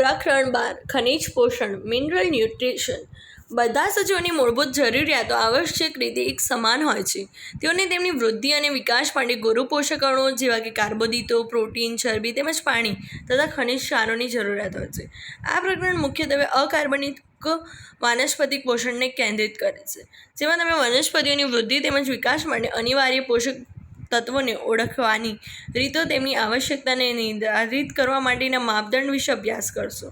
પ્રકરણ 12 ખનિજ પોષણ મિનરલ ન્યુટ્રિશન. બધા સજીવોની મૂળભૂત જરૂરિયાતો આવશ્યક રીતે એક સમાન હોય છે. તેઓને તેમની વૃદ્ધિ અને વિકાસ માટે ગુરુ પોષક અણુઓ જેવા કે કાર્બોદિતો, પ્રોટીન, ચરબી તેમજ પાણી તથા ખનિજ ક્ષારોની જરૂરિયાત હોય છે. આ પ્રકરણ મુખ્યત્વે અકાર્બનિક વાનસ્પતિક પોષણને કેન્દ્રિત કરે છે, જેમાં તમે વનસ્પતિઓની વૃદ્ધિ તેમજ વિકાસ માટે અનિવાર્ય પોષક તત્વોને ઓળખવાની રીતો, તેમની આવશ્યકતાને નિર્ધારિત કરવા માટેના માપદંડ વિશે અભ્યાસ કરશો.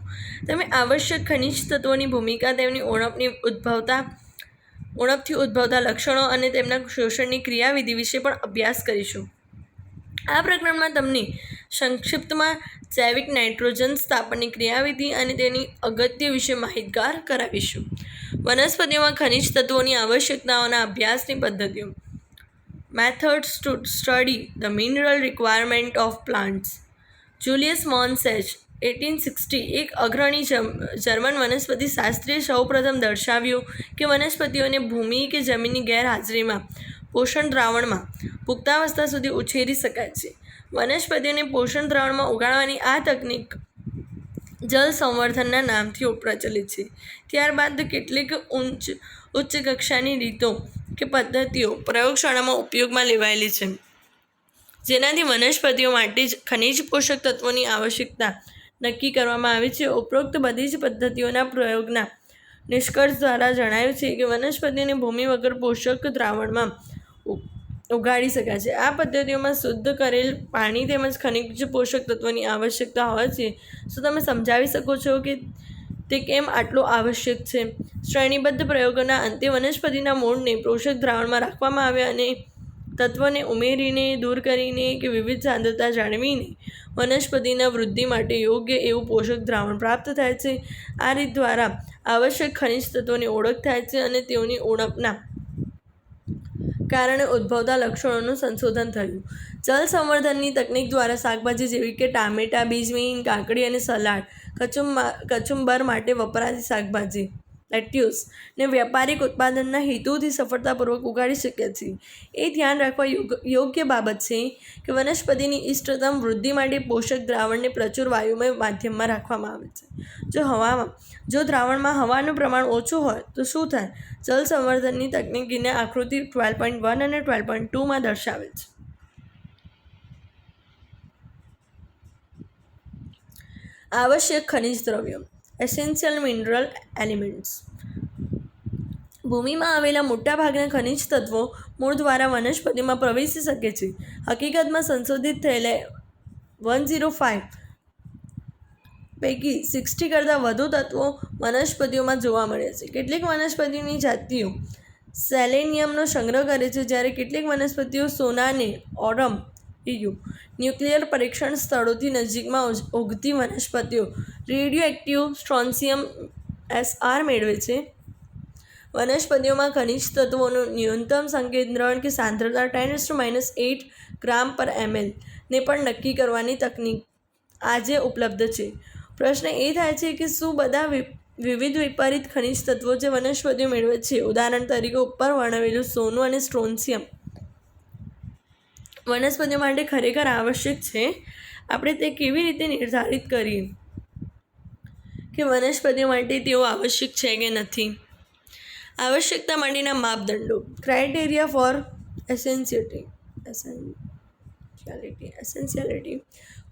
તમે આવશ્યક ખનિજ તત્વોની ભૂમિકા, તેમની ઉણપથી ઉદ્ભવતા લક્ષણો અને તેમના શોષણની ક્રિયાવિધિ વિશે પણ અભ્યાસ કરીશું. આ પ્રકરણમાં તમને સંક્ષિપ્તમાં જૈવિક નાઇટ્રોજન સ્થાપનની ક્રિયાવિધિ અને તેની અગત્ય વિશે માહિતગાર કરાવીશું. વનસ્પતિઓમાં ખનિજ તત્વોની આવશ્યકતાઓના અભ્યાસની પદ્ધતિઓ. Methods to study the mineral requirement of plants. Julius મોનસેચ 1860 એક અગ્રણી જર્મન વનસ્પતિ શાસ્ત્રીએ સૌપ્રથમ દર્શાવ્યું કે વનસ્પતિઓને ભૂમિ કે જમીનની ગેરહાજરીમાં પોષણ દ્રાવણમાં પુખ્તાવસ્થા સુધી ઉછેરી શકાય છે. વનસ્પતિઓને પોષણ દ્રાવણમાં ઉગાડવાની આ તકનીક જલ સંવર્ધનના નામથી પ્રચલિત છે. ત્યારબાદ કેટલીક ઉચ્ચ કક્ષાની રીતો કે પદ્ધતિઓ પ્રયોગશાળામાં ઉપયોગમાં લેવાયેલી છે, જેનાથી વનસ્પતિઓ માટે ખનિજ પોષક તત્વોની આવશ્યકતા નક્કી કરવામાં આવે છે. ઉપરોક્ત બધી જ પદ્ધતિઓના પ્રયોગના નિષ્કર્ષ દ્વારા જણાયું છે કે વનસ્પતિઓને ભૂમિ વગર પોષક દ્રાવણમાં ઉગાડી શકાય છે. આ પદ્ધતિઓમાં શુદ્ધ કરેલ પાણી તેમજ ખનિજ પોષક તત્વોની આવશ્યકતા હોય છે. શું તમે સમજાવી શકો છો કે તે કેમ આટલું આવશ્યક છે? શ્રેણીબદ્ધ પ્રયોગોના અંતે વનસ્પતિના મૂળને પોષક દ્રાવણમાં રાખવામાં આવે અને તત્વોને ઉમેરીને, દૂર કરીને કે વિવિધ સાંદ્રતા જાળવીને વનસ્પતિના વૃદ્ધિ માટે યોગ્ય એવું પોષક દ્રાવણ પ્રાપ્ત થાય છે. આ રીત દ્વારા આવશ્યક ખનિજ તત્વોની ઓળખ થાય છે અને તેઓની ઉણપના કારણે ઉદ્ભવતા લક્ષણોનું સંશોધન થયું. જલ સંવર્ધનની તકનીક દ્વારા શાકભાજી જેવી કે ટામેટા, બીજબીન, કાકડી અને સલાડ કચુંબર માટે વપરાતી શાકભાજી લેટ્યુસ ને વ્યાપારિક ઉત્પાદનના હેતુથી સફળતાપૂર્વક ઉગાડી શક્યા છીએ. એ ધ્યાન રાખવા યોગ્ય બાબત છે કે વનસ્પતિની ઇષ્ટતમ વૃદ્ધિ માટે પોષક દ્રાવણને પ્રચુર વાયુમય માધ્યમમાં રાખવામાં આવે છે. જો દ્રાવણમાં હવાનું પ્રમાણ ઓછું હોય તો શું થાય? જલ સંવર્ધનની તકનીકીને આકૃતિ 12.1 અને 12.2 માં દર્શાવેલ છે. આવશ્યક ખનિજ દ્રવ્યો એસેન્શિયલ મિનરલ એલિમેન્ટ્સ. ભૂમિમાં આવેલા મોટાભાગના ખનિજ તત્વો મૂળ દ્વારા વનસ્પતિમાં પ્રવેશી શકે છે. હકીકતમાં સંશોધિત થયેલા 105 પૈકી 60 કરતાં વધુ તત્વો વનસ્પતિઓમાં જોવા મળે છે. કેટલીક વનસ્પતિની જાતિઓ સેલેનિયમનો સંગ્રહ કરે છે, જ્યારે કેટલીક વનસ્પતિઓ સોનાને ઓરમ ન્યુક્લિયર પરીક્ષણ સ્થળોથી નજીકમાં ઉગતી વનસ્પતિઓ રેડિયોએક્ટિવ સ્ટ્રોન્શિયમ SR મેળવે છે. વનસ્પતિઓમાં ખનિજ તત્વોનું ન્યૂનતમ સંકેન્દ્રણ કે સાંદ્રતા 10⁻8 ગ્રામ/ml ને પણ નક્કી કરવાની તકનીક આજે ઉપલબ્ધ છે. પ્રશ્ન એ થાય છે કે શું બધા વિવિધ વિપરીત ખનિજ તત્વો જે વનસ્પતિઓ મેળવે છે, ઉદાહરણ તરીકે ઉપર વર્ણવેલું સોનું અને સ્ટ્રોન્શિયમ, વનસ્પતિઓ માટે ખરેખર આવશ્યક છે? આપણે તે કેવી રીતે નિર્ધારિત કરીએ કે વનસ્પતિઓ માટે તેઓ આવશ્યક છે કે નથી? આવશ્યકતા માટેના માપદંડો ક્રાઇટેરિયા ફોર એસેન્શિયાલિટી.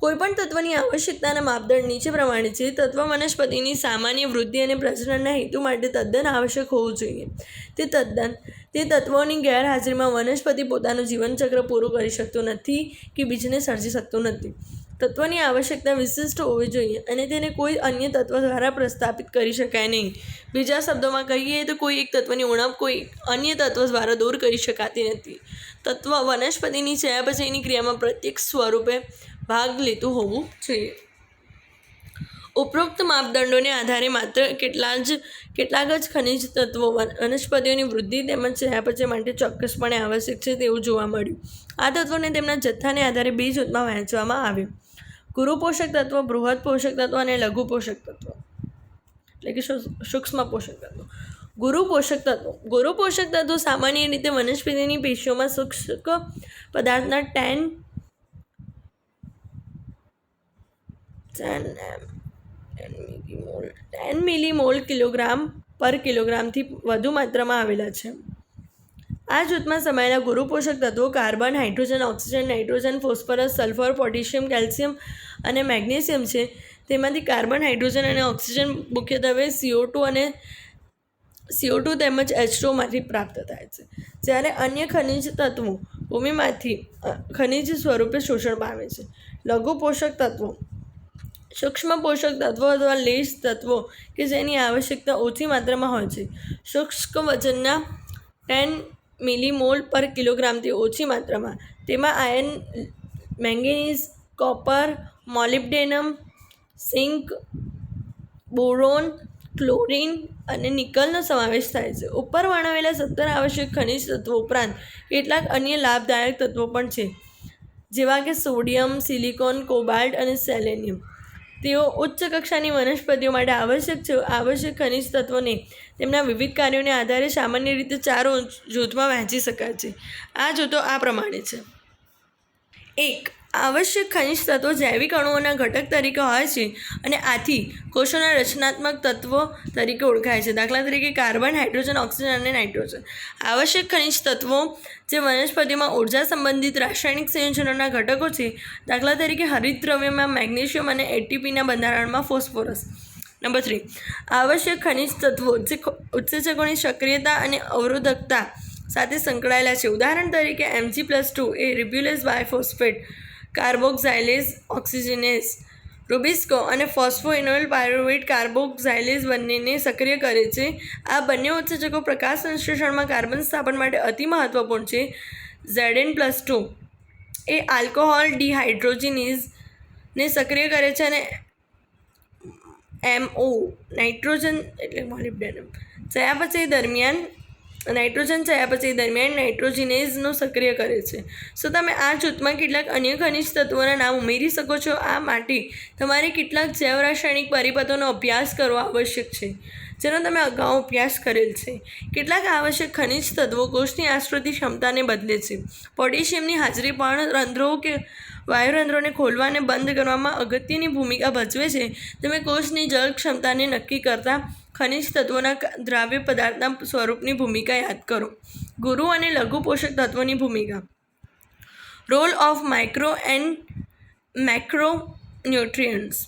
કોઈપણ તત્વની આવશ્યકતાના માપદંડ નીચે પ્રમાણે છે. તત્વ વનસ્પતિની સામાન્ય વૃદ્ધિ અને પ્રજનનના હેતુ માટે તદ્દન આવશ્યક હોવું જોઈએ. તે તત્વોની ગેરહાજરીમાં વનસ્પતિ પોતાનું જીવનચક્ર પૂરું કરી શકતું નથી કે બીજને સર્જી શકતું નથી. તત્વની આવશ્યકતા વિશિષ્ટ હોવી જોઈએ અને તેને કોઈ અન્ય તત્વ દ્વારા પ્રસ્થાપિત કરી શકાય નહીં. બીજા શબ્દોમાં કહીએ તો કોઈ એક તત્વની ઉણપ કોઈ અન્ય તત્વ દ્વારા દૂર કરી શકાતી નથી. તત્વ વનસ્પતિની ચયાપચયની ક્રિયામાં પ્રત્યક્ષ સ્વરૂપે ભાગ લેતું હોવું જોઈએ. ઉપરોક્ત માપદંડોને આધારે માત્ર કેટલાક જ ખનિજ તત્વો વનસ્પતિઓની વૃદ્ધિ તેમજ ચયાપચય માટે ચોક્કસપણે આવશ્યક છે તેવું જોવા મળ્યું. આ તત્વોને તેમના જથ્થાને આધારે બે જૂથમાં વહેંચવામાં આવ્યું: ગુરુ પોષક તત્વો, બૃહદ પોષક તત્વો અને લઘુ પોષક તત્વો એટલે કે સૂક્ષ્મ પોષક તત્વો. ગુરુ પોષક તત્વો સામાન્ય રીતે વનસ્પતિની પેશીઓમાં શુષ્ક પદાર્થના 10 ml મિલીમોલ કિલોગ્રામ પર કિલોગ્રામથી વધુ માત્રામાં આવેલા છે. આ જૂથમાં સમાયેલા ગુરુ પોષક તત્વો carbon, hydrogen, oxygen, nitrogen, phosphorus, sulphur, potassium, calcium અને મેગ્નેશિયમ છે. તેમાંથી કાર્બન, હાઇડ્રોજન અને ઓક્સિજન મુખ્યત્વે CO2 તેમજ H2ઓમાંથી પ્રાપ્ત થાય છે, જ્યારે અન્ય ખનિજ તત્વો ભૂમિમાંથી ખનિજ સ્વરૂપે શોષણ પામે છે. લઘુ પોષક તત્વો સૂક્ષ્મ પોષક તત્વો અથવા લેશ તત્વો કે જેની આવશ્યકતા ઓછી માત્રામાં હોય છે. શુષ્ક વજનના 10 મિલીમોલ પર કિલોગ્રામથી ઓછી માત્રામાં. તેમાં iron, manganese, copper, molybdenum, zinc, boron, chlorine અને નિકલનો સમાવેશ થાય છે. ઉપર વર્ણવેલા 17 આવશ્યક ખનિજ તત્વો ઉપરાંત કેટલાક અન્ય લાભદાયક તત્વો પણ છે, જેવા કે સોડિયમ, સિલિકોન, કોબાલ્ટ અને સેલેનિયમ. તેઓ ઉચ્ચ કક્ષાની વનસ્પતિઓ માટે આવશ્યક છે. આવશ્યક ખનિજ તત્વોને તેમના વિવિધ કાર્યોને આધારે સામાન્ય રીતે 4 જૂથમાં વહેંચી શકાય છે. આ જૂથો આ પ્રમાણે છે. 1. આવશ્યક ખનિજ તત્વો જૈવિક અણુઓના ઘટક તરીકે હોય છે અને આથી કોષોના રચનાત્મક તત્વો તરીકે ઓળખાય છે. દાખલા તરીકે કાર્બન, હાઇડ્રોજન, ઓક્સિજન અને નાઇટ્રોજન. આવશ્યક ખનિજ તત્વો જે વનસ્પતિમાં ઉર્જા સંબંધિત રાસાયણિક સંયોજનોના ઘટકો છે. દાખલા તરીકે હરિતદ્રવ્યમાં મેગ્નેશિયમ અને એટીપીના બંધારણમાં ફોસ્ફરસ. નંબર 3. આવશ્યક ખનિજ તત્વો જે ઉત્સેચકોની સક્રિયતા અને અવરોધકતા સાથે સંકળાયેલા છે. ઉદાહરણ તરીકે Mg+2 એ રિબ્યુલેસ બાયફોસ્ફેટ, કાર્બોક્સાઇલેઝ ઓક્સિજનેઝ, રૂબિસ્કો અને ફોસ્ફોઇનોઇલ પાયરુવેટ કાર્બોક્સાઇલેઝ બંનેને સક્રિય કરે છે. આ બંને ઉત્સેચકો પ્રકાશ સંશ્લેષણમાં કાર્બન સ્થાપન માટે અતિ મહત્વપૂર્ણ છે. Zn+2 એ આલ્કોહોલ ડિહાઇડ્રોજિનેઝને સક્રિય કરે છે અને MO નાઇટ્રોજન એટલે મોલિબ્ડેનમ ચયાપચય દરમિયાન નાઇટ્રોજિનેઝનો સક્રિય કરે છે. શું તમે આ જૂથમાં કેટલાક અન્ય ખનિજ તત્વોના નામ ઉમેરી શકો છો? આ માટે તમારે કેટલાક જૈવ રાસાયણિક પરિપથોનો અભ્યાસ કરવો આવશ્યક છે, જેનો તમે અગાઉ અભ્યાસ કરેલ છે. કેટલાક આવશ્યક ખનિજ તત્વો કોષની આશ્રિત ક્ષમતાને બદલે છે. પોટેશિયમની હાજરી પણ રંધ્રો કે વાયુરંધ્રોને ખોલવા અને બંધ કરવામાં અગત્યની ભૂમિકા ભજવે છે. તમે કોષની જળ ક્ષમતાને નક્કી કરતા ખનિજ તત્વોના દ્રાવ્ય પદાર્થના સ્વરૂપની ભૂમિકા યાદ કરો. ગુરુ અને લઘુ પોષક તત્વોની ભૂમિકા. Role of micro and macro nutrients.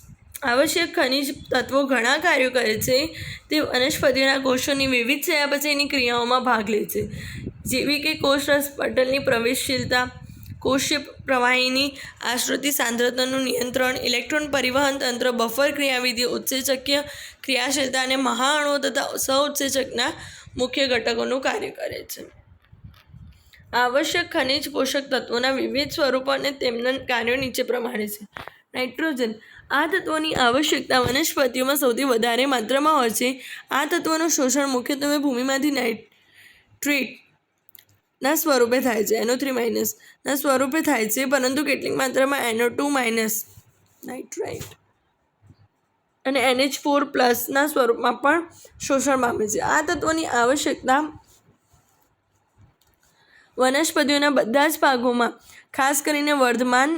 આવશ્યક ખનિજ તત્વો ઘણા કાર્યો કરે છે. તે વનસ્પતિઓના કોષોની વિવિધ ચયાપચયની ક્રિયાઓમાં ભાગ લે છે, જેવી કે કોષરસ પટલની પ્રવેશશીલતા, કોષીય પ્રવાહીની આશ્રિત સાંદ્રતાનું નિયંત્રણ, ઇલેક્ટ્રોન પરિવહન તંત્ર, બફર ક્રિયાવિધિ, ઉત્સેચકીય ક્રિયાશીલતા અને મહાઅણુઓ તથા સહઉત્સેચકના મુખ્ય ઘટકોનું કાર્ય કરે છે. આવશ્યક ખનિજ પોષક તત્વોના વિવિધ સ્વરૂપો અને તેમના કાર્યો નીચે પ્રમાણે છે. નાઇટ્રોજન. આ તત્વોની આવશ્યકતા વનસ્પતિઓમાં સૌથી વધારે માત્રામાં હોય છે. આ તત્વોનું શોષણ મુખ્યત્વે ભૂમિમાંથી નાઇટ્રેટ ના સ્વરૂપે થાય છે, NO3- ના સ્વરૂપે થાય છે, પરંતુ કેટલીક માત્રામાં NO2- નાઇટ્રાઇટ અને NH4+ ના સ્વરૂપમાં પણ શોષણ પામે છે. આ તત્વોની આવશ્યકતા વનસ્પતિઓના બધા જ ભાગોમાં, ખાસ કરીને વર્ધમાન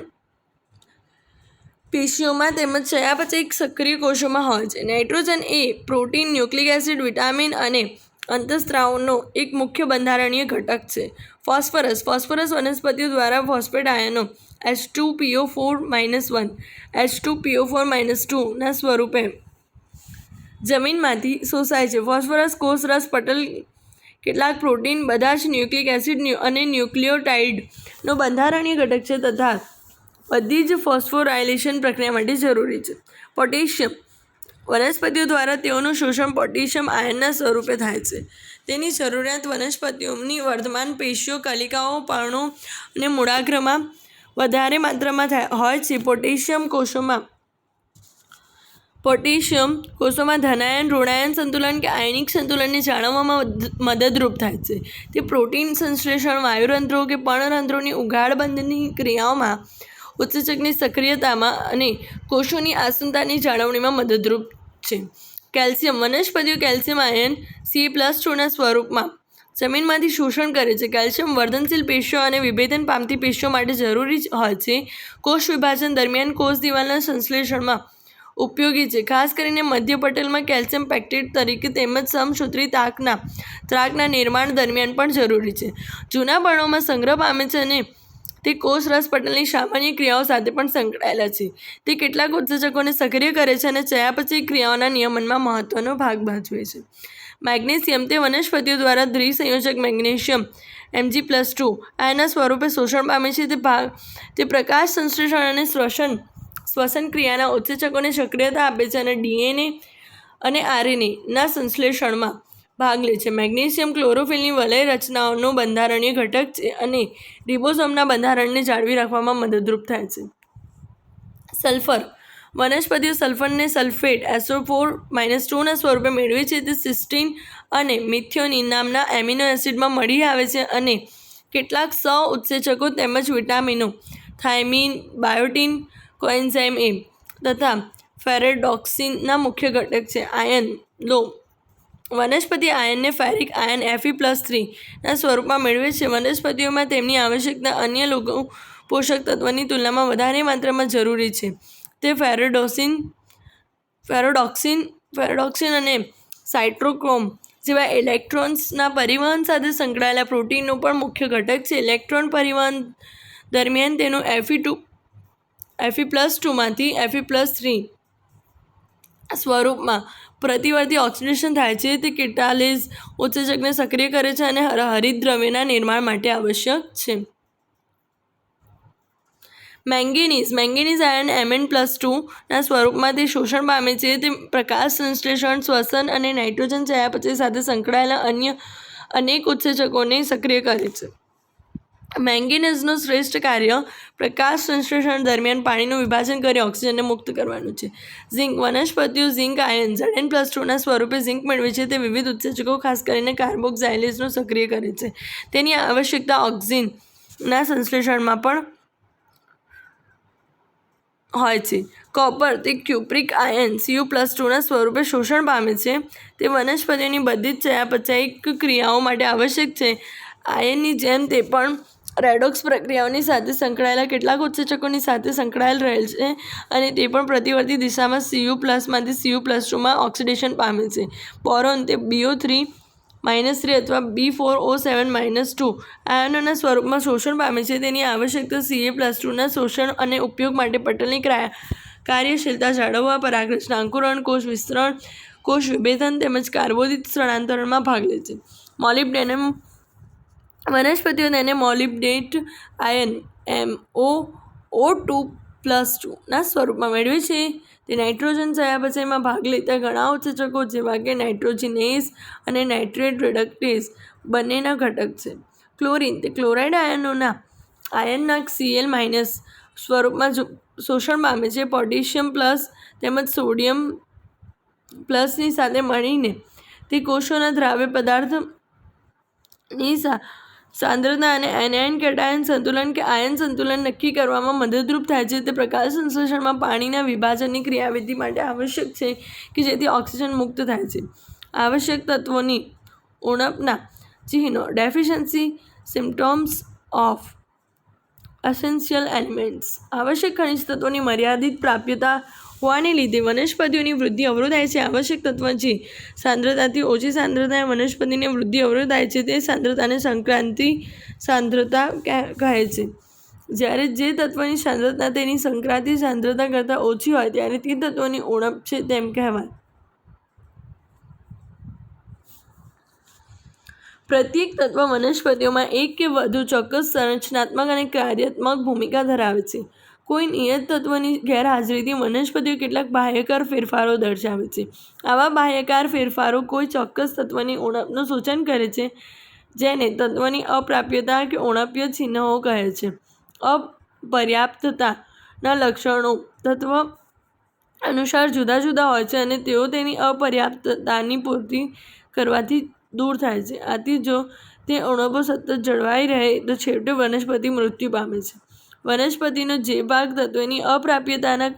પેશીઓમાં તેમજ ચયાપચય સક્રિય કોષોમાં હોય છે. નાઇટ્રોજન એ પ્રોટીન, ન્યુક્લિક એસિડ, વિટામિન અને અંતઃસ્ત્રાવનો એક મુખ્ય બંધારણીય ઘટક છે. ફોસ્ફરસ. ફોસ્ફરસ વનસ્પતિઓ દ્વારા ફોસ્ફેટ આયનો H2PO4-1, H2PO4-2 ના સ્વરૂપે જમીનમાંથી શોષાય છે. ફોસ્ફરસ કોષરસ પટલ, કેટલાક પ્રોટીન, બધા જ ન્યુક્લિક એસિડ અને ન્યુક્લિયોટાઇડનો બંધારણીય ઘટક છે તથા બધી જ ફોસ્ફોરાયલેશન પ્રક્રિયા માટે જરૂરી છે. પોટેશિયમ. વનસ્પતિઓ દ્વારા તેઓનું શોષણ પોટેશિયમ આયનના સ્વરૂપે થાય છે. તેની જરૂરિયાત વનસ્પતિઓની વર્ધમાન પેશીઓ, કલિકાઓ, પર્ણો અને મૂળાગ્રમાં વધારે માત્રામાં હોય છે. પોટેશિયમ કોષોમાં ધનાયન, ઋણાયન સંતુલન કે આયનિક સંતુલનને જાળવવામાં મદદરૂપ થાય છે. તે પ્રોટીન સંશ્લેષણ, વાયુરંધ્રો કે પર્ણરંધ્રોની ઉઘાડબંધની ક્રિયાઓમાં, ઉત્સેચકની સક્રિયતામાં અને કોષોની આસનતાની જાળવણીમાં મદદરૂપ છે. કેલ્શિયમ. વનસ્પતિઓ કેલ્શિયમ આયન Ca+2 ના સ્વરૂપમાં જમીનમાંથી શોષણ કરે છે. કેલ્શિયમ વર્ધનશીલ પેશીઓ અને વિભેદન પામતી પેશીઓ માટે જરૂરી હોય છે. કોષ વિભાજન દરમિયાન કોષ દિવાલના સંશ્લેષણમાં ઉપયોગી છે, ખાસ કરીને મધ્ય પટેલમાં કેલ્શિયમ પેક્ટેટ તરીકે તેમજ સમસૂત્રી ત્રાકના નિર્માણ દરમિયાન પણ જરૂરી છે. જૂના પર્ણોમાં સંગ્રહ પામે છે અને તે કોષરસ પટલની સામાન્ય ક્રિયાઓ સાથે પણ સંકળાયેલા છે. તે કેટલાક ઉત્સેચકોને સક્રિય કરે છે અને ચયાપચય ક્રિયાઓના નિયમનમાં મહત્વનો ભાગ ભજવે છે. મેગ્નેશિયમ તે વનસ્પતિઓ દ્વારા દ્વિસંયોજક મેગ્નેશિયમ Mg+2 આયનના સ્વરૂપે શોષણ પામે છે. તે પ્રકાશ સંશ્લેષણ અને શ્વસન ક્રિયાના ઉત્સેચકોને સક્રિયતા આપે છે અને DNA અને RNA ના સંશ્લેષણમાં ભાગ લે છે. મેગ્નેશિયમ ક્લોરોફિલની વલય રચનાઓનો બંધારણીય ઘટક છે અને રિબોસોમના બંધારણને જાળવી રાખવામાં મદદરૂપ થાય છે. સલ્ફર વનસ્પતિઓ સલ્ફરને સલ્ફેટ SO4-2 ના સ્વરૂપે મેળવે છે. તે સિસ્ટીન અને મિથિયોનિન નામના એમિનો એસિડમાં મળી આવે છે અને કેટલાક સહ-ઉત્સેચકો તેમજ વિટામિનો થાયમીન, બાયોટીન, કોએન્ઝાઇમ A તથા ફેરેડોક્સિનના મુખ્ય ઘટક છે. આયન લો વનસ્પતિ આયનને ફેરિક આયન Fe+3 ના સ્વરૂપમાં મેળવે છે. વનસ્પતિઓમાં તેમની આવશ્યકતા અન્ય લઘુ પોષક તત્વની તુલનામાં વધારે માત્રામાં જરૂરી છે. તે ફેરેડોક્સિન અને સાઇટોક્રોમ જેવા ઇલેક્ટ્રોન્સના પરિવહન સાથે સંકળાયેલા પ્રોટીનનો પણ મુખ્ય ઘટક છે. ઇલેક્ટ્રોન પરિવહન દરમિયાન તેનું Fe+2 માંથી Fe+3 સ્વરૂપમાં પ્રતિવર્તી ઓક્સિડેશન થાય છે. તે કેટાલેઝ ઉત્સેચકને સક્રિય કરે છે અને હરિતદ્રવ્યના નિર્માણ માટે આવશ્યક છે. મેંગેનીઝ આયન Mn+2 ના સ્વરૂપમાં તે શોષણ પામે છે. તે પ્રકાશ સંશ્લેષણ, શ્વસન અને નાઇટ્રોજન ચયાપચય સાથે સંકળાયેલા અન્ય અનેક ઉત્સેચકોને સક્રિય કરે છે. મેંગેનીઝનું શ્રેષ્ઠ કાર્ય પ્રકાશ સંશ્લેષણ દરમિયાન પાણીનું વિભાજન કરી ઓક્સિજનને મુક્ત કરવાનું છે. ઝિંક વનસ્પતિઓ ઝિંક આયન Zn+2 ના સ્વરૂપે ઝિંક મેળવે છે. તે વિવિધ ઉત્સેચકો ખાસ કરીને કાર્બોક્સાઇલેઝને સક્રિય કરે છે. તેની આવશ્યકતા ઓક્સિનના સંશ્લેષણમાં પણ હોય છે. કોપર તે ક્યુપ્રિક આયન Cu+2 ના સ્વરૂપે શોષણ પામે છે. તે વનસ્પતિઓની બધી જ ચયાપચયિક ક્રિયાઓ માટે આવશ્યક છે. આયનની જેમ તે પણ રેડોક્સ પ્રક્રિયાઓની સાથે સંકળાયેલા કેટલાક ઉત્સેચકોની સાથે સંકળાયેલ રહેલ છે અને તે પણ પ્રતિવર્તી દિશામાં Cu+ માંથી Cu+2 માં ઓક્સિડેશન પામે છે. બોરોન તે BO3- અથવા B4O7-2 આયનોના સ્વરૂપમાં શોષણ પામે છે. તેની આવશ્યકતા Ca+2 ના શોષણ અને ઉપયોગ માટે પટલની કાર્યશીલતા જાળવવા, પરાગરચના, અંકુરણ, કોષ વિસ્તરણ, કોષ વિભેદન તેમજ કાર્બોદિત સ્થળાંતરણમાં ભાગ લે છે. મોલિબ્ડેનમ વનસ્પતિઓ તેને મોલિબ્ડેટ આયન MoO2+2 ના સ્વરૂપમાં મેળવે છે. તે નાઇટ્રોજન ચયાપચયમાં ભાગ લેતા ઘણા ઉત્સેચકો જેવા કે નાઇટ્રોજિનેઝ અને નાઇટ્રેટ રિડક્ટેઝ બંનેના ઘટક છે. ક્લોરિન તે ક્લોરાઇડ આયનના Cl- સ્વરૂપમાં શોષણ પામે છે. પોટેશિયમ પ્લસ તેમજ સોડિયમ પ્લસની સાથે મળીને તે કોષોના દ્રાવ્ય પદાર્થની સાંદ્રતા અને એનાયન કેટાયન સંતુલન કે આયન સંતુલન નક્કી કરવામાં મદદરૂપ થાય છે. તે પ્રકાશ સંશ્લેષણમાં પાણીના વિભાજનની ક્રિયાવિધિ માટે આવશ્યક છે કે જેથી ઓક્સિજન મુક્ત થાય છે. આવશ્યક તત્વોની ઉણપના ચિહ્નો deficiency symptoms of essential elements આવશ્યક ખનિજ તત્વોની મર્યાદિત પ્રાપ્યતા હોવાને લીધે વનસ્પતિઓની વૃદ્ધિ અવરોધાય છે. આવશ્યક તત્વ જે સાંદ્રતાથી ઓછી સાંદ્રતાએ વનસ્પતિની વૃદ્ધિ અવરોધાય છે તે સાંદ્રતાને સંક્રાંતિ સાંદ્રતા કહે છે. જ્યારે જે તત્વની સાંદ્રતા તેની સંક્રાંતિ સાંદ્રતા કરતાં ઓછી હોય ત્યારે તે તત્વની ઉણપ છે તેમ કહેવાય. પ્રત્યેક તત્વ વનસ્પતિઓમાં એક કે વધુ ચોક્કસ સંરચનાત્મક અને કાર્યાત્મક ભૂમિકા ધરાવે છે. કોઈ નિયત તત્વની ગેરહાજરીથી વનસ્પતિઓ કેટલાક બાહ્યકાર ફેરફારો દર્શાવે છે. આવા બાહ્યકાર ફેરફારો કોઈ ચોક્કસ તત્વની ઉણપનું સૂચન કરે છે, જેને તત્વની અપ્રાપ્યતા કે ઉણપીય ચિહ્નો કહે છે. અપર્યાપ્તતાના લક્ષણો તત્વ અનુસાર જુદા જુદા હોય છે અને તેઓ તેની અપર્યાપ્તતાની પૂર્તિ કરવાથી દૂર થાય છે. આથી જો તે ઉણપો સતત જળવાઈ રહે તો છેવટે વનસ્પતિ મૃત્યુ પામે છે. વનસ્પતિનો જે ભાગ તત્વની અપ્રાપ્યતાના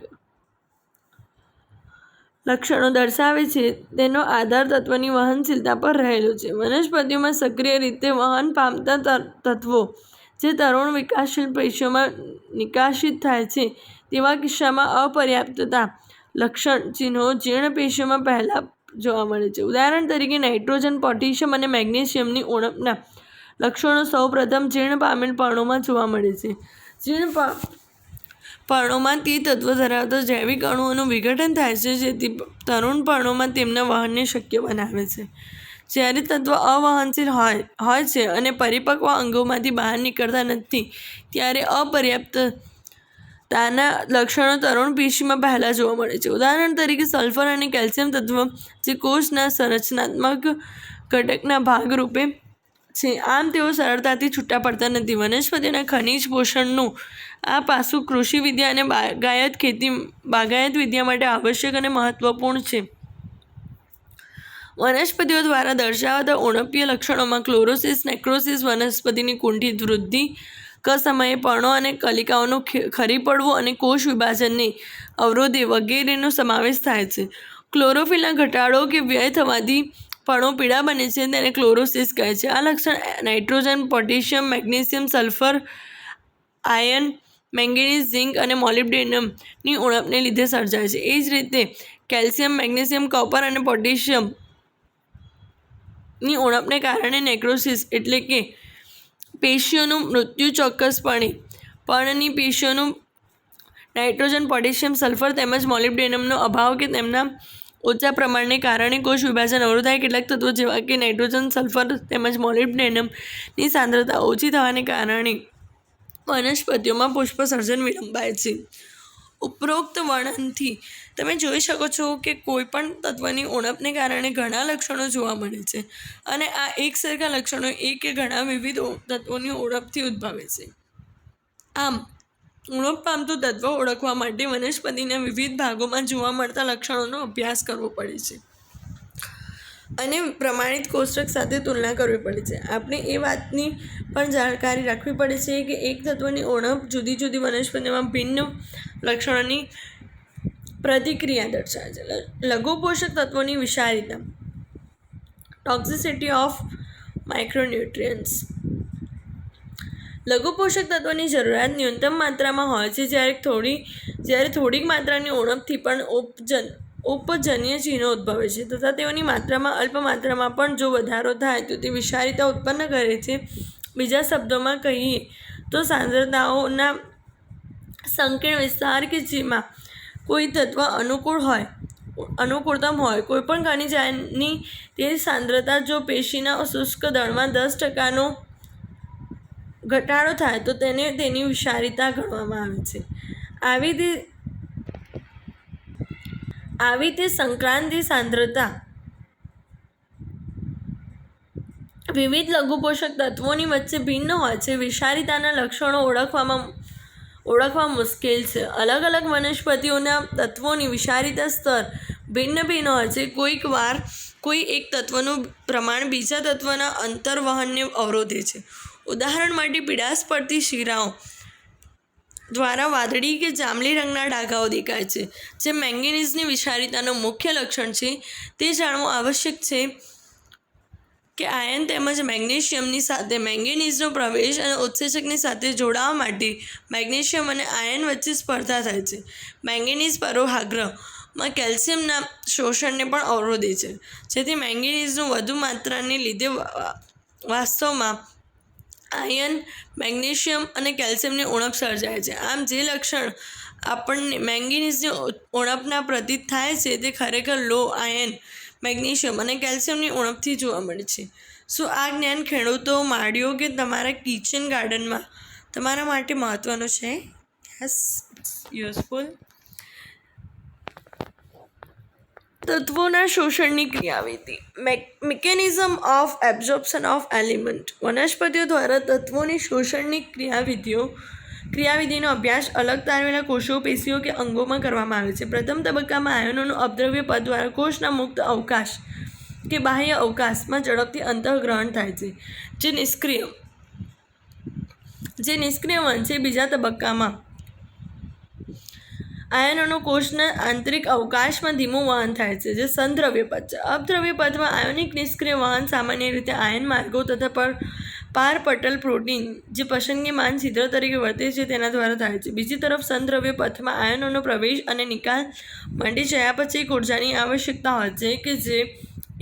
લક્ષણો દર્શાવે છે તેનો આધાર તત્વની વહનશીલતા પર રહેલો છે. વનસ્પતિઓમાં સક્રિય રીતે વહન પામતા તત્વો જે તરુણ વિકાસશીલ પેશીઓમાં નિકાશિત થાય છે તેવા કિસ્સામાં અપર્યાપ્તતા લક્ષણ ચિહ્નો જીર્ણ પેશીઓમાં પહેલાં જોવા મળે છે. ઉદાહરણ તરીકે નાઇટ્રોજન, પોટેશિયમ અને મેગ્નેશિયમની ઉણપના લક્ષણો સૌપ્રથમ જીર્ણ પામેલ પર્ણોમાં જોવા મળે છે. જીર્ણ પર્ણોમાં તે તત્વ ધરાવતા જૈવિક અણુઓનું વિઘટન થાય છે, જેથી તરુણ પર્ણોમાં તેમના વહનને શક્ય બનાવે છે. જ્યારે તત્વ અવહનશીલ હોય છે અને પરિપક્વ અંગોમાંથી બહાર નીકળતા નથી, ત્યારે અપર્યાપ્તતાના લક્ષણો તરુણ પેશીમાં પહેલાં જોવા મળે છે. ઉદાહરણ તરીકે સલ્ફર અને કેલ્શિયમ તત્વ, જે કોષના સંરચનાત્મક ઘટકના ભાગરૂપે છે, આમ તેઓ સરળતાથી છૂટા પડતા નથી. વનસ્પતિના ખનિજ પોષણનું આ પાસું કૃષિ વિદ્યા અને બાગાયત વિદ્યા માટે આવશ્યક અને મહત્વપૂર્ણ છે. વનસ્પતિઓ દ્વારા દર્શાવાતા ઉણપીય લક્ષણોમાં ક્લોરોસિસ, નેક્રોસિસ, વનસ્પતિની કુંઠિત વૃદ્ધિ, સમયે પર્ણો અને કલિકાઓનું ખરી પડવું અને કોષ વિભાજનને અવરોધે વગેરેનો સમાવેશ થાય છે. ક્લોરોફિલના ઘટાડો કે વ્યય થવાથી પર્ણો પીળા બને છે, તેને ક્લોરોસિસ કહે છે. આ લક્ષણ nitrogen, potassium, magnesium, sulphur, iron, manganese, zinc અને મોલિબ્ડેનમની ઉણપને લીધે સર્જાય છે. એ જ રીતે કેલ્શિયમ, મેગ્નેશિયમ, કોપર અને પોટેશિયમની ઉણપને કારણે નેક્રોસિસ એટલે કે પેશીઓનું મૃત્યુ, ચોક્કસપણે પર્ણની પેશીઓનું નાઇટ્રોજન, પોટેશિયમ, સલ્ફર તેમજ મોલિબ્ડેનમનો અભાવ કે તેમના ઓછા પ્રમાણને કારણે કોષ વિભાજન અવરોધાય. કેટલાક તત્વો જેવા કે નાઇટ્રોજન, સલ્ફર તેમજ મોલિબ્ડેનમની સાંદ્રતા ઓછી થવાને કારણે વનસ્પતિઓમાં પુષ્પસર્જન વિલંબાય છે. ઉપરોક્ત વર્ણનથી તમે જોઈ શકો છો કે કોઈપણ તત્વની ઉણપને કારણે ઘણા લક્ષણો જોવા મળે છે, અને આ એકસરખા લક્ષણો એક કે ઘણા વિવિધ તત્વોની ઉણપથી ઉદ્ભવે છે. આમ ઉણપ પામતું તત્વ ઓળખવા માટે વનસ્પતિના વિવિધ ભાગોમાં જોવા મળતા લક્ષણોનો અભ્યાસ કરવો પડે છે અને પ્રમાણિત કોષ્ટક સાથે તુલના કરવી પડે છે. આપણે એ વાતની પણ જાણકારી રાખવી પડે છે કે એક તત્વની ઉણપ જુદી જુદી વનસ્પતિઓમાં ભિન્ન લક્ષણોની પ્રતિક્રિયા દર્શાવે છે. લઘુ પોષક તત્વોની વિષારીતા, ટોક્સિસિટી ઓફ માઇક્રોન્યુટ્રિયન્ટ્સ. લઘુ પોષક તત્વોની જરૂરિયાત ન્યૂનતમ માત્રામાં હોય છે, જ્યારે થોડીક માત્રાની ઉણપથી પણ ઉપજન્ય ચિહ્નો ઉદ્ભવે છે, તથા તેઓની માત્રામાં અલ્પ માત્રામાં પણ જો વધારો થાય તો તે વિષારીતા ઉત્પન્ન કરે છે. બીજા શબ્દોમાં કહીએ તો સાંદ્રતાઓના સંકીર્ણ વિસ્તાર કે જેમાં કોઈ તત્વ અનુકૂળતમ હોય. કોઈપણ ખનિજની તે સાંદ્રતા જો પેશીના શુષ્ક દળમાં 10% ઘટાડો થાય તો તેને તેની વિષારીતા ગણવામાં આવે છે. આવી તે સંક્રાંતિ સાંદ્રતા વિવિધ લઘુ પોષક તત્વોની વચ્ચે ભિન્ન હોય છે. વિષારીતાના લક્ષણો ઓળખવા મુશ્કેલ છે. અલગ અલગ વનસ્પતિઓના તત્વોની વિષારીતા સ્તર ભિન્ન હોય છે. કોઈક વાર કોઈ એક તત્વનું પ્રમાણ બીજા તત્વના અંતર્વહનને અવરોધે છે. ઉદાહરણ માટે પીળાશ પડતી શિરાઓ દ્વારા વાદળી કે જાંબલી રંગના ડાઘાઓ દેખાય છે, જે મેંગેનીઝની વિષારીતાનું મુખ્ય લક્ષણ છે. તે જાણવું આવશ્યક છે કે આયર્ન તેમજ મેગ્નેશિયમની સાથે મેંગેનીઝનો પ્રવેશ અને ઉત્સેચકની સાથે જોડાવા માટે મેગ્નેશિયમ અને આયર્ન વચ્ચે સ્પર્ધા થાય છે. મેંગેનીઝ પરોહાગ્રમાં કેલ્શિયમના શોષણને પણ અવરોધે છે, જેથી મેંગેનીઝનું વધુ માત્રાને લીધે વાસ્તવમાં આયર્ન, મેગ્નેશિયમ અને કેલ્શિયમની ઉણપ સર્જાય છે. આમ જે લક્ષણ આપણને મેંગેનીઝની ઉણપના પ્રતીત થાય છે તે ખરેખર લો આયર્ન, મેગ્નેશિયમ અને કેલ્શિયમની ઉણપથી જોવા મળે છે. શું આ જ્ઞાન ખેડૂતો, માળીઓ કે તમારા કિચન ગાર્ડનમાં તમારા માટે મહત્વનું છે? Yes, it's useful. તત્વોના શોષણની ક્રિયાવિધિ, mechanism of absorption of element. વનસ્પતિઓ દ્વારા તત્વોની શોષણની ક્રિયાવિધિનો અભ્યાસ અલગ તારવેલા કોષો, પેશીઓ કે અંગોમાં કરવામાં આવે છે. પ્રથમ તબક્કામાં આયનોનું અપદ્રવ્ય પદ દ્વારા કોષના મુક્ત અવકાશ કે બાહ્ય અવકાશમાં ઝડપથી અંતઃગ્રહણ થાય છે, જે નિષ્ક્રિય વન છે. બીજા તબક્કામાં આયનોનું કોષના આંતરિક અવકાશમાં ધીમું વહન થાય છે, જે સંદ્રવ્ય પદ છે. અપદ્રવ્ય પદમાં આયોનિક નિષ્ક્રિય વહન સામાન્ય રીતે આયન માર્ગો તથા પારપટલ પ્રોટીન જે પસંદગીમાન છિદ્ર તરીકે વર્તે છે તેના દ્વારા થાય છે. બીજી તરફ સંદ્રવ્ય પથમાં આયનોનો પ્રવેશ અને નિકાલ માટે ચયાપચયિક ઉર્જાની આવશ્યકતા હોય છે કે જે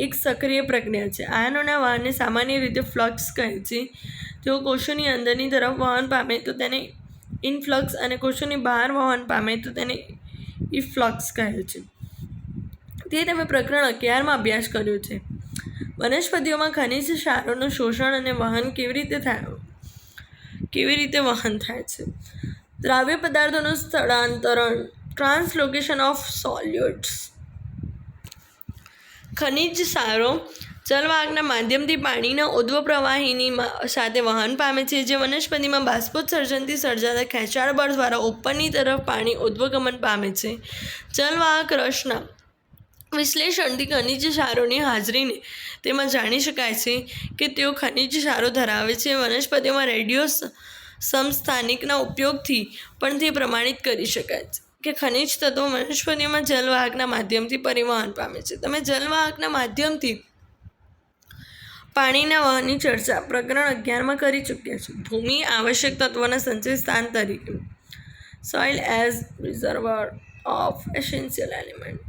એક સક્રિય પ્રક્રિયા છે. આયનોના વહનને સામાન્ય રીતે ફ્લક્સ કહે છે. તેઓ કોષોની અંદરની તરફ વહન પામે તો તેને ઇનફ્લક્સ અને કોષોની બહાર વહન પામે તો તેને ઇફ્લક્સ કહે છે. તે તમે પ્રકરણ 11માં અભ્યાસ કર્યો છે. વનસ્પતિઓમાં ખનિજ ક્ષારોનું શોષણ અને વહન કેવી રીતે વહન થાય છે. દ્રાવ્ય પદાર્થોનું સ્થળાંતરણ, ટ્રાન્સલોકેશન ઓફ સોલ્યુટ્સ. ખનિજ ક્ષારો જલવાહકના માધ્યમથી પાણીના ઉર્ધ્વ પ્રવાહીની સાથે વહન પામે છે, જે વનસ્પતિમાં બાષ્પોત્સર્જનથી સર્જાતા ખેંચાણ બળ દ્વારા ઉપરની તરફ પાણી ઉર્ધ્વગમન પામે છે. જલવાહક રસના વિશ્લેષણથી ખનિજ ક્ષારોની હાજરીને તેમાં જાણી શકાય છે કે તેઓ ખનિજ ક્ષારો ધરાવે છે. વનસ્પતિઓમાં રેડિયો સમસ્થાનિકના ઉપયોગથી પણ તે પ્રમાણિત કરી શકાય છે કે ખનિજ તત્વો વનસ્પતિઓમાં જલવાહકના માધ્યમથી પરિવહન પામે છે. તમે જલવાહકના માધ્યમથી પાણીના વહનની ચર્ચા પ્રકરણ 11માં કરી ચૂક્યા છો. ભૂમિ આવશ્યક તત્વોના સંચય સ્થાન તરીકે, soil as reservoir of essential element.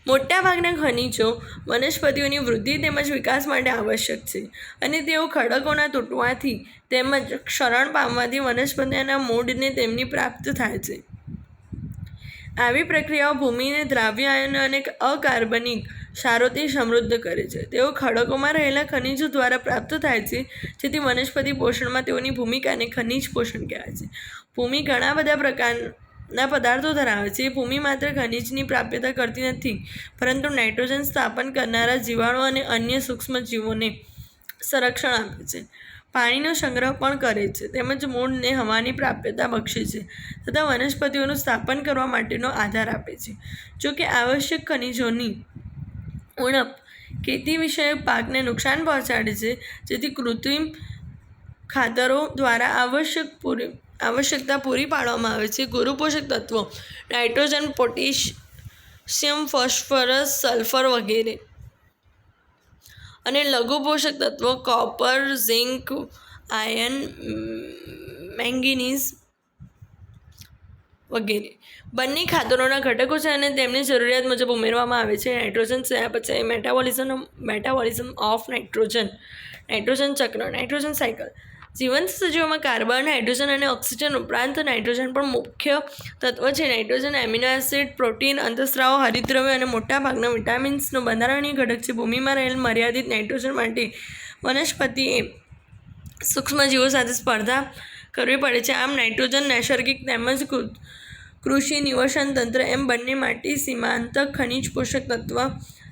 મોટાભાગના ખનિજો વનસ્પતિઓની વૃદ્ધિ તેમજ વિકાસ માટે આવશ્યક છે અને તેઓ ખડકોના તૂટવાથી તેમજ ક્ષરણ પામવાથી વનસ્પતિઓના મૂળને તેમની પ્રાપ્ત થાય છે. આવી પ્રક્રિયાઓ ભૂમિને દ્રાવ્ય આયનો અને અકાર્બનિક ક્ષારોથી સમૃદ્ધ કરે છે. તેઓ ખડકોમાં રહેલા ખનિજો દ્વારા પ્રાપ્ત થાય છે, જેથી વનસ્પતિ પોષણમાં તેઓની ભૂમિકાને ખનિજ પોષણ કહેવાય છે. ભૂમિ ઘણા બધા પ્રકારના પદાર્થો ધરાવે છે. ભૂમિ માત્ર ખનિજની પ્રાપ્યતા કરતી નથી, પરંતુ નાઇટ્રોજન સ્થાપન કરનારા જીવાણુ અને અન્ય સૂક્ષ્મ જીવોને સંરક્ષણ આપે છે, પાણીનો સંગ્રહ પણ કરે છે તેમજ મૂળને હવાની પ્રાપ્યતા બક્ષે છે તથા વનસ્પતિઓનું સ્થાપન કરવા માટેનો આધાર આપે છે. જો કે આવશ્યક ખનિજોની ઉણપ ખેતી વિષયક પાકને નુકસાન પહોંચાડે છે, જેથી કૃત્રિમ ખાતરો દ્વારા આવશ્યકતા પૂરી પાડવામાં આવે છે. ગુરુ પોષક તત્વો નાઇટ્રોજન, પોટેશિયમ, ફોસ્ફરસ, સલ્ફર વગેરે અને લઘુ પોષક તત્વો કોપર, ઝિંક, આયર્ન, મેંગેનીઝ વગેરે બંને ખાતરોના ઘટકો છે અને તેમને જરૂરિયાત મુજબ ઉમેરવામાં આવે છે. નાઇટ્રોજન ચયાપચય, મેટાબોલિઝમ ઓફ નાઇટ્રોજન ચક્ર, નાઇટ્રોજન સાયકલ. જીવંત સજીવોમાં કાર્બન, હાઇડ્રોજન અને ઓક્સિજન ઉપરાંત નાઇટ્રોજન પણ મુખ્ય તત્વ છે. નાઇટ્રોજન એમિનો એસિડ, પ્રોટીન, અંતઃસ્રાવો, હરિતદ્રવ્ય અને મોટાભાગના વિટામિન્સનો બંધારણીય ઘટક છે. ભૂમિમાં રહેલ મર્યાદિત નાઇટ્રોજન માટે વનસ્પતિએ સૂક્ષ્મજીવો સાથે સ્પર્ધા કરવી પડે છે. આમ નાઇટ્રોજન નૈસર્ગિક તેમજ કૃષિ નિવસન તંત્ર એમ બંને માટે સીમાંતક ખનિજ પોષક તત્વ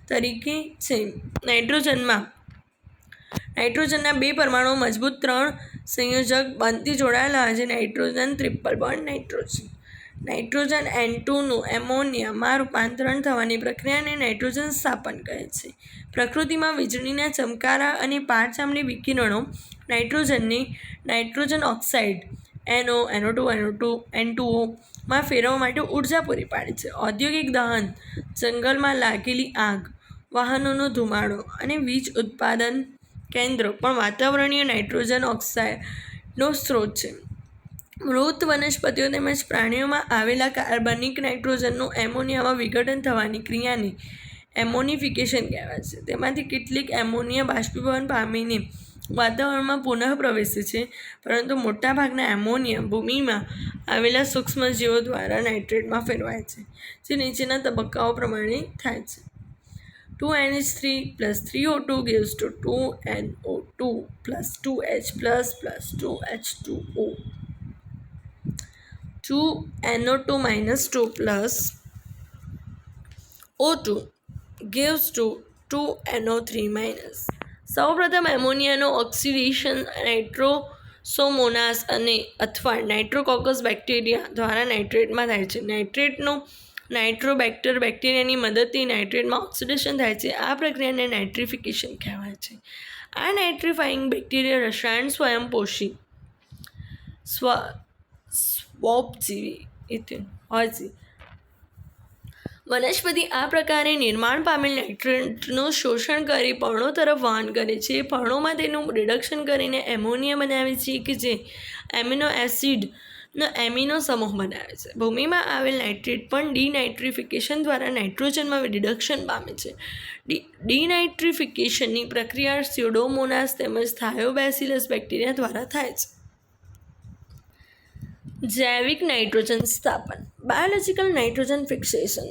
તરીકે છે. નાઇટ્રોજનના બે પરમાણુ મજબૂત 3 સંયોજક બંધથી જોડાયેલા હોય છે. Nitrogen triple bond nitrogen N2 નું એમોનિયામાં રૂપાંતરણ થવાની પ્રક્રિયાને નાઇટ્રોજન સ્થાપન કહે છે. પ્રકૃતિમાં વીજળીના ચમકારા અને પારચામડી વિકિરણો નાઇટ્રોજનને નાઇટ્રોજન ઓક્સાઇડ NO2 માં ફેરવવા માટે ઉર્જા પૂરી પાડે છે. ઔદ્યોગિક દહન, જંગલમાં લાગેલી આગ, વાહનોનો ધુમાડો અને વીજ ઉત્પાદન કેન્દ્રો પણ વાતાવરણીય નાઇટ્રોજન ઓક્સાઇડનો સ્ત્રોત છે. મૃત વનસ્પતિઓ તેમજ પ્રાણીઓમાં આવેલા કાર્બનિક નાઇટ્રોજનનું એમોનિયામાં વિઘટન થવાની ક્રિયાને એમોનિફિકેશન કહેવાય છે. તેમાંથી કેટલીક એમોનિયા બાષ્પીભવન પામીને વાતાવરણમાં પુનઃ પ્રવેશે છે, પરંતુ મોટાભાગના એમોનિયા ભૂમિમાં આવેલા સૂક્ષ્મજીવો દ્વારા નાઇટ્રેટમાં ફેરવાય છે, જે નીચેના તબક્કાઓ પ્રમાણે થાય છે. 2NH3 plus 3O2 gives to 2NO2 plus 2H plus 2H2O. 2NO2 minus 2 plus O2 gives to 2NO3 minus. સૌપ્રથમ એમોનિયાનું ઓક્સિડેશન નાઇટ્રોસોમોનાસ અથવા નાઇટ્રોકોકસ બેક્ટેરિયા દ્વારા નાઇટ્રેટમાં થાય છે. નાઇટ્રોબેક્ટર બેક્ટેરિયાની મદદથી નાઇટ્રેટમાં ઓક્સિડેશન થાય છે. આ પ્રક્રિયાને નાઇટ્રિફિકેશન કહેવાય છે. આ નાઇટ્રિફાઇંગ બેક્ટેરિયા રસાયણ સ્વયંપોષી સ્વોપજીવી હોય છે. વનસ્પતિ આ પ્રકારે નિર્માણ પામેલ નાઇટ્રેટનું શોષણ કરી પર્ણો તરફ વહન કરે છે. પર્ણોમાં તેનું રિડક્શન કરીને એમોનિયા બનાવે છે કે જે એમિનો એસિડનો એમિનો સમૂહ બનાવે છે. ભૂમિમાં આવેલ નાઇટ્રેટ પણ ડિનાઇટ્રિફિકેશન દ્વારા નાઇટ્રોજનમાં રિડક્શન પામે છે. ડિનાઇટ્રિફિકેશનની પ્રક્રિયા સ્યુડોમોનાસ તેમજ થાયોબેસિલસ બેક્ટેરિયા દ્વારા થાય છે. જૈવિક નાઇટ્રોજન સ્થાપન. Biological nitrogen fixation.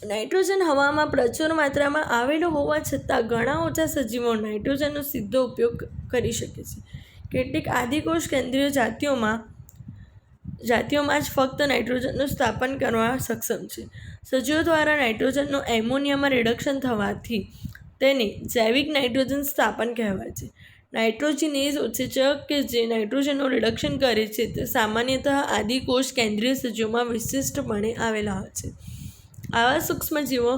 નાઇટ્રોજન હવામાં પ્રચુર માત્રામાં આવેલો હોવા છતાં ઘણા ઓછા સજીવો નાઇટ્રોજનનો સીધો ઉપયોગ કરી શકે છે. કેટલીક આદિકોષ કેન્દ્રીય જાતિઓમાં જ ફક્ત નાઇટ્રોજનનું સ્થાપન કરવા સક્ષમ છે. સજીવો દ્વારા નાઇટ્રોજનનું એમોનિયામાં રિડક્શન થવાથી તેને જૈવિક નાઇટ્રોજન સ્થાપન કહેવાય છે. નાઇટ્રોજિનેઝ ઉત્સેચક કે જે નાઇટ્રોજનનું રિડક્શન કરે છે તે સામાન્યતઃ આદિકોષ કેન્દ્રીય સજીવોમાં વિશિષ્ટપણે આવેલા હોય છે. આવા સૂક્ષ્મજીવો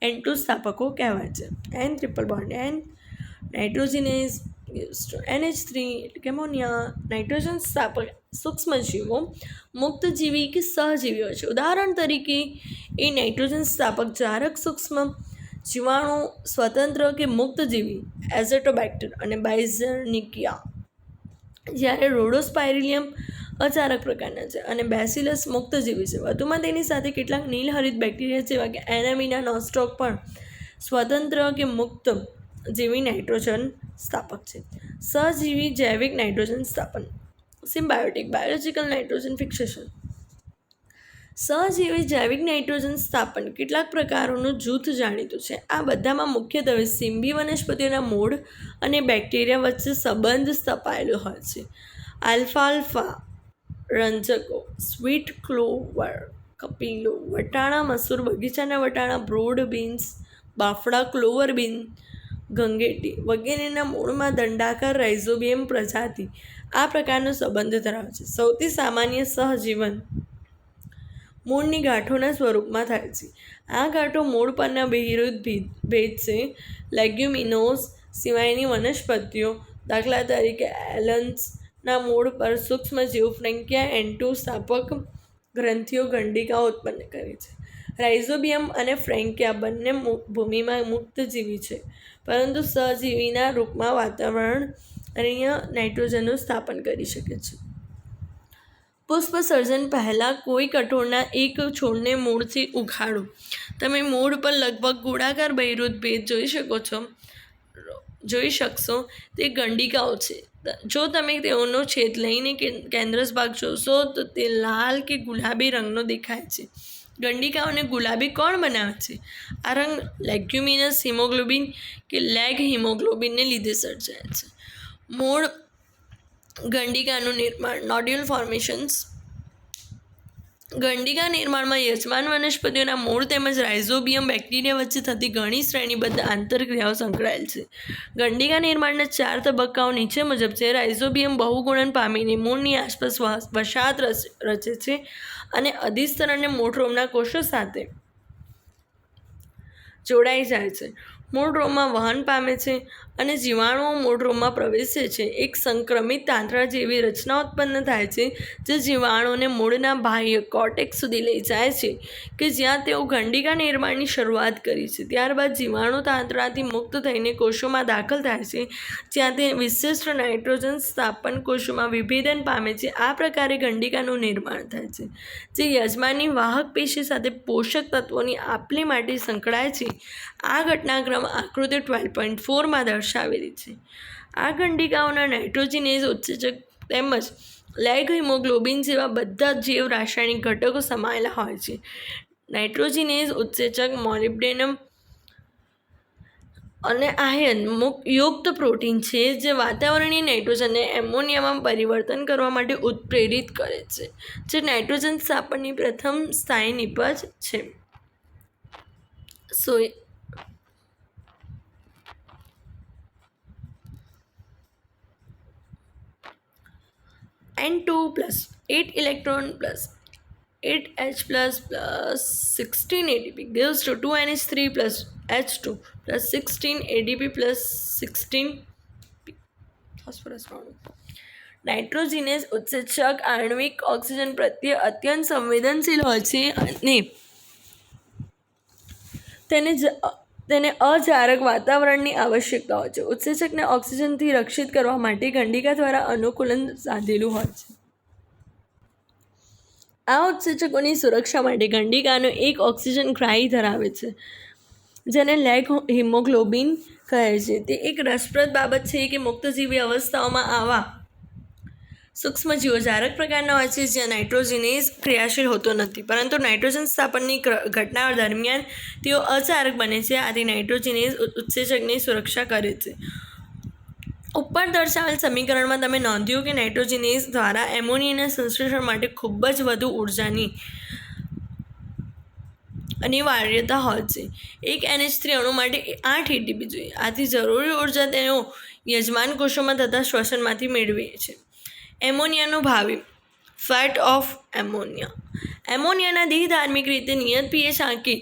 N2 સ્થાપકો કહેવાય છે. N triple bond N નાઇટ્રોજિનેઝ NH3 એટલે કે એમોનિયા. નાઇટ્રોજન સ્થાપક સૂક્ષ્મજીવો મુક્તજીવી કે સહજીવી હોય છે. ઉદાહરણ તરીકે એ નાઇટ્રોજન સ્થાપક જારક સૂક્ષ્મ જીવાણુ સ્વતંત્ર કે મુક્તજીવી એઝોટોબેક્ટર અને બાઇઝર્નિકિયા, જ્યારે રોડોસ્પાઇરિલિયમ અચારક પ્રકારના છે અને બેસિલસ મુક્તજીવી છે. વધુમાં તેની સાથે કેટલાક નીલહરિત બેક્ટેરિયા જેવા કે એનામિના નોસ્ટોક પણ સ્વતંત્ર કે મુક્ત જેવી નાઇટ્રોજન સ્થાપક છે. સહજીવી જૈવિક નાઇટ્રોજન સ્થાપન. Symbiotic biological nitrogen fixation. સહજીવી જૈવિક નાઇટ્રોજન સ્થાપન કેટલાક પ્રકારોનું જૂથ જાણીતું છે. આ બધામાં મુખ્યત્વે સિમ્બી વનસ્પતિઓના મૂળ અને બેક્ટેરિયા વચ્ચે સંબંધ સ્થપાયેલો હોય છે. આલ્ફાલ્ફા રંજકો, સ્વીટ ક્લોવર, કપિલો, વટાણા, મસૂર, બગીચાના વટાણા, બ્રોડ બીન્સ, બાફડા, ક્લોવર બીન, ગંગેટી વગેરેના મૂળમાં દંડાકાર રાઇઝોબિયમ પ્રજાતિ આ પ્રકારનો સંબંધ ધરાવે છે. સૌથી સામાન્ય સહજીવન મૂળની ગાંઠોના સ્વરૂપમાં થાય છે. આ ગાંઠો મૂળ પરના બહિર્ભૂત ભેદ છે. લેગ્યુમિનોઝ સિવાયની વનસ્પતિઓ, દાખલા તરીકે એલન્સના મૂળ પર સૂક્ષ્મજીવ ફ્રેન્કિયા N2 સ્થાપક ગ્રંથિઓ ગંડિકાઓ ઉત્પન્ન કરે છે. રાઇઝોબિયમ અને ફ્રેન્કિયા બંને ભૂમિમાં મુક્તજીવી છે, પરંતુ સહજીવીના રૂપમાં વાતાવરણીય નાઇટ્રોજનનું સ્થાપન કરી શકે છે. પુષ્પ સર્જન પહેલાં કોઈ કઠોળના એક છોડને મૂળથી ઉખાડો. તમે મૂળ પર લગભગ ગોળાકાર બહિર્ભૂત ભેદ જોઈ શકશો. તે ગંડિકાઓ છે. જો તમે તેઓનો છેદ લઈને કેન્દ્રસ ભાગ જોશો તો તે લાલ કે ગુલાબી રંગનો દેખાય છે. ગંડિકાઓને ગુલાબી કોણ બનાવે છે? આ રંગ લેગ્યુમિનસ હિમોગ્લોબિન કે લેગ હિમોગ્લોબિનને લીધે સર્જાય છે. મૂળ ગંડિકાનું નિર્માણ. નોડ્યુલ ફોર્મેશન્સ. ગંડિકા નિર્માણમાં યજમાન વનસ્પતિઓના મૂળ તેમજ રાઇઝોબિયમ બેક્ટેરિયા વચ્ચે થતી ઘણી શ્રેણીબદ્ધ આંતરક્રિયાઓ સંકળાયેલ છે. ગંડિકા નિર્માણના 4 તબક્કાઓ નીચે મુજબ છે. રાઇઝોબિયમ બહુગુણન પામીને મૂળની આસપાસ વસાહત રચે છે અને અધિસ્તર અને મૂળરોમના કોષો સાથે જોડાઈ જાય છે. મૂળરોમમાં વહન પામે છે અને જીવાણુઓ મૂળરોમમાં પ્રવેશે છે. એક સંક્રમિત તાંતણા જેવી રચના ઉત્પન્ન થાય છે જે જીવાણુઓને મૂળના બાહ્ય કોર્ટેક્સ સુધી લઈ જાય છે કે જ્યાં તેઓ ગંડિકા નિર્માણની શરૂઆત કરી છે. ત્યારબાદ જીવાણુ તાંતણાથી મુક્ત થઈને કોષોમાં દાખલ થાય છે જ્યાં તે વિશિષ્ટ નાઇટ્રોજન સ્થાપન કોષોમાં વિભેદન પામે છે. આ પ્રકારે ગંડિકાનું નિર્માણ થાય છે જે યજમાનની વાહક પેશી સાથે પોષક તત્વોની આપ-લે માટે સંકળાય છે. આ ઘટનાક્રમ આકૃતિ 12.4માં દર્શાવેલી છે. આ ગંડિકાઓના નાઇટ્રોજિનેઝ ઉત્સેચક તેમજ લેગ હિમોગ્લોબિન જેવા બધા જૈવ રાસાયણિક ઘટકો સમાયેલા હોય છે. નાઇટ્રોજિનેઝ ઉત્સેચક મોલિબ્ડેનમ અને આયર્ન યુક્ત પ્રોટીન છે જે વાતાવરણીય નાઇટ્રોજનને એમોનિયામાં પરિવર્તન કરવા માટે ઉત્પ્રેરિત કરે છે, જે નાઇટ્રોજન સ્થાપનની પ્રથમ સ્થાયી નિપજ છે. N2 plus 8 electron plus 8H plus 16 ADP gives to 2NH3 plus H2 plus 16 ADP plus 16 phosphorus atom. નાઇટ્રોજિનેઝ ઉત્સેચક આણ્વિક oxygen પ્રત્યે અત્યંત સંવેદનશીલ હોય છે અને તેને અજારક વાતાવરણની આવશ્યકતા હોય છે. ઉત્સેચકને ઓક્સિજનથી રક્ષિત કરવા માટે ગંડિકા દ્વારા અનુકૂલન સાધેલું હોય છે. આ ઉત્સેચકોની સુરક્ષા માટે ગંડિકાનો એક ઓક્સિજન ગ્રાહી ધરાવે છે, જેને લેગ હિમોગ્લોબિન કહે છે. તે એક રસપ્રદ બાબત છે કે મુક્તજીવી અવસ્થાઓમાં આવા સૂક્ષ્મજીવો જારક પ્રકારના હોય છે જ્યાં નાઇટ્રોજિનેઝ ક્રિયાશીલ હોતો નથી, પરંતુ નાઇટ્રોજન સ્થાપનની ઘટના દરમિયાન તેઓ અજારક બને છે. આથી નાઇટ્રોજિનેઝ ઉત્સેચકની સુરક્ષા કરે છે. ઉપર દર્શાવેલ સમીકરણમાં તમે નોંધ્યું કે નાઇટ્રોજિનેઝ દ્વારા એમોનિયાના સંશ્લેષણ માટે ખૂબ જ વધુ ઉર્જાની અનિવાર્યતા હોય છે. એક NH3 અણુ માટે 8 ATP જોઈએ. આથી જરૂરી ઉર્જા તેઓ યજમાન કોષોમાં થતા શ્વસનમાંથી મેળવે છે. એમોનિયાનું ભાવિ ફેટ ઓફ એમોનિયા. એમોનિયાના દેહધાર્મિક રીતે નિયત pH આંકી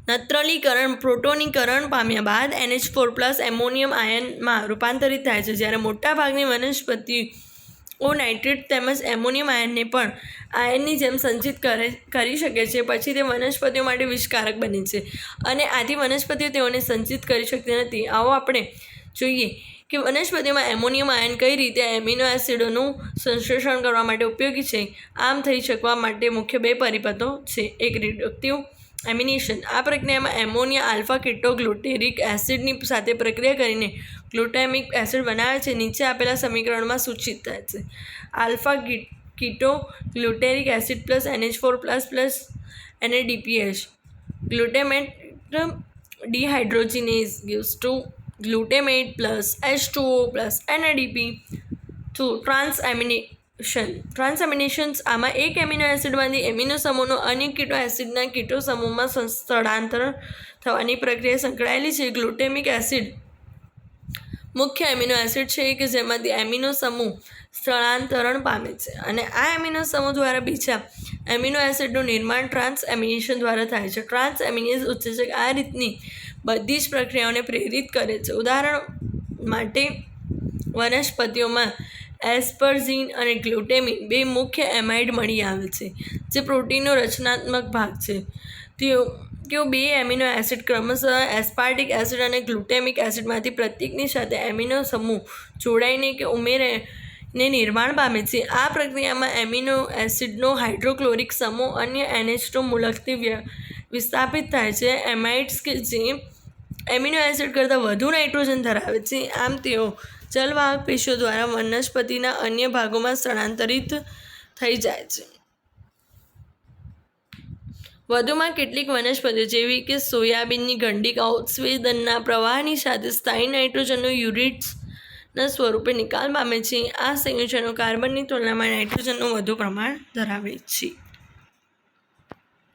નત્રલીકરણ પ્રોટોનીકરણ પામ્યા બાદ NH4+ એમોનિયમ આયનમાં રૂપાંતરિત થાય છે. જ્યારે મોટાભાગની વનસ્પતિઓ નાઇટ્રેટ તેમજ એમોનિયમ આયનને પણ આયનની જેમ સંચિત કરી શકે છે. પછી તે વનસ્પતિઓ માટે વિષકારક બને છે અને આથી વનસ્પતિઓ તેઓને સંચિત કરી શકતી નથી. આવો આપણે જોઈએ કે વનસ્પતિઓમાં એમોનિયમ આયન કઈ રીતે એમિનો એસિડોનું સંશ્લેષણ કરવા માટે ઉપયોગી છે. આમ થઈ શકવા માટે મુખ્ય 2 પરિપથો છે. એક રિડક્ટિવ એમિનેશન. આ પ્રક્રિયામાં એમોનિયા આલ્ફા કીટો ગ્લુટેરિક એસિડની સાથે પ્રક્રિયા કરીને ગ્લુટામિક એસિડ બનાવે છે. નીચે આપેલા સમીકરણમાં સૂચિત થાય છે. Alpha keto glutaric acid plus NH4+ plus NADPH. Glutamate dehydrogenase gives to glutamate plus H2O plus NADP. 2. Transaminations. આમાં એક એમિનો એસિડમાંથી એમિનો સમૂહનો અન્ય કીટો એસિડના કીટો સમૂહમાં સ્થળાંતર થવાની પ્રક્રિયા સંકળાયેલી છે. ગ્લુટામિક એસિડ મુખ્ય એમિનો એસિડ છે કે જેમાંથી એમિનો સમૂહ સ્થળાંતરણ પામે છે અને આ એમિનો સમૂહ દ્વારા બીજા એમિનો એસિડનું નિર્માણ ટ્રાન્સએમિનેશન દ્વારા થાય છે. ટ્રાન્સએમિનેઝ ઉત્સેચક આ રીતની બધી જ પ્રક્રિયાઓને પ્રેરિત કરે છે. ઉદાહરણ માટે વનસ્પતિઓમાં એસ્પરજીન અને ગ્લુટામિન 2 મુખ્ય એમાઇડ મળી આવે છે જે પ્રોટીનનો રચનાત્મક ભાગ છે. તેઓ 2 એમિનો એસિડ ક્રમશઃ એસ્પાર્ટિક એસિડ અને ગ્લુટામિક એસિડમાંથી પ્રત્યેકની સાથે એમિનો સમૂહ જોડાઈને કે ઉમેરીને નિર્માણ પામે છે. આ પ્રક્રિયામાં એમિનો એસિડનો હાઇડ્રોક્લોરિક સમૂહ અન્ય NH2 મૂલકથી વિસ્થાપિત થાય છે. એમાઇડ્સ કે જે એમિનો એસિડ કરતાં વધુ નાઇટ્રોજન ધરાવે છે, આમ તેઓ જલવાહક પેશીઓ દ્વારા વનસ્પતિના અન્ય ભાગોમાં સ્થળાંતરિત થઈ જાય છે. વધુમાં કેટલીક વનસ્પતિઓ જેવી કે સોયાબીનની ગંડિકા ઉત્સેદનના પ્રવાહની સાથે સ્થાયી નાઇટ્રોજનનો યુરિટ્સના સ્વરૂપે નિકાલ પામે છે. આ સંયોજનો કાર્બનની તુલનામાં નાઇટ્રોજનનું વધુ પ્રમાણ ધરાવે છે.